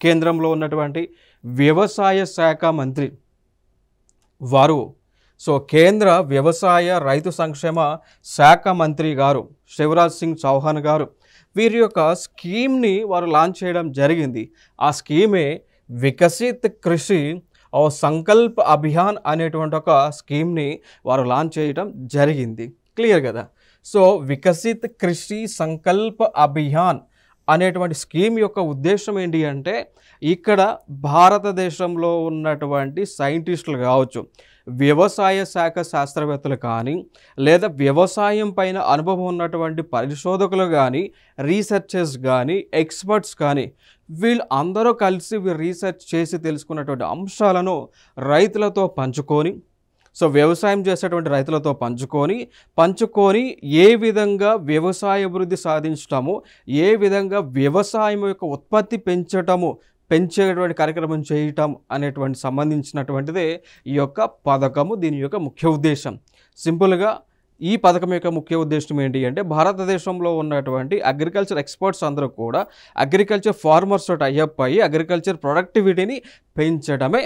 కేంద్రంలో ఉన్నటువంటి వ్యవసాయ శాఖ మంత్రి వారు. సో కేంద్ర వ్యవసాయ రైతు సంక్షేమ శాఖ మంత్రి గారు శివరాజ్ సింగ్ చౌహాన్ గారు వీరి యొక్క స్కీమ్ని వారు లాంచ్ చేయడం జరిగింది. ఆ స్కీమే వికసిత్ కృషి और సంకల్ప్ అభియాన్ అనేటువంటి ఒక స్కీమ్ని వారు లాంచ్ చేయడం జరిగింది. క్లియర్ కదా. సో వికసిత్ కృషి సంకల్ప్ అభియాన్ అనేటువంటి స్కీమ్ యొక్క ఉద్దేశం ఏంటి అంటే ఇక్కడ భారతదేశంలో ఉన్నటువంటి సైంటిస్టులు కావచ్చు, వ్యవసాయ శాఖ శాస్త్రవేత్తలు కానీ, లేదా వ్యవసాయం పైన అనుభవం ఉన్నటువంటి పరిశోధకులు కానీ, రీసెర్చర్స్ కానీ, ఎక్స్పర్ట్స్ కానీ వీళ్ళు అందరూ కలిసి రీసెర్చ్ చేసి తెలుసుకున్నటువంటి అంశాలను రైతులతో పంచుకొని, సో వ్యవసాయం చేసేటువంటి రైతులతో పంచుకొని ఏ విధంగా వ్యవసాయ అభివృద్ధి సాధించటము, ఏ విధంగా వ్యవసాయం యొక్క ఉత్పత్తి పెంచేటువంటి కార్యక్రమం చేయటం అనేటువంటి సంబంధించినటువంటిదే ఈ యొక్క పథకము. దీని యొక్క ముఖ్య ఉద్దేశం సింపుల్గా ఈ పథకం యొక్క ముఖ్య ఉద్దేశం ఏంటి అంటే భారతదేశంలో ఉన్నటువంటి అగ్రికల్చర్ ఎక్స్పర్ట్స్ అందరూ కూడా అగ్రికల్చర్ ఫార్మర్స్ తోటి అయ్యప్ అయ్యి అగ్రికల్చర్ ప్రొడక్టివిటీని పెంచడమే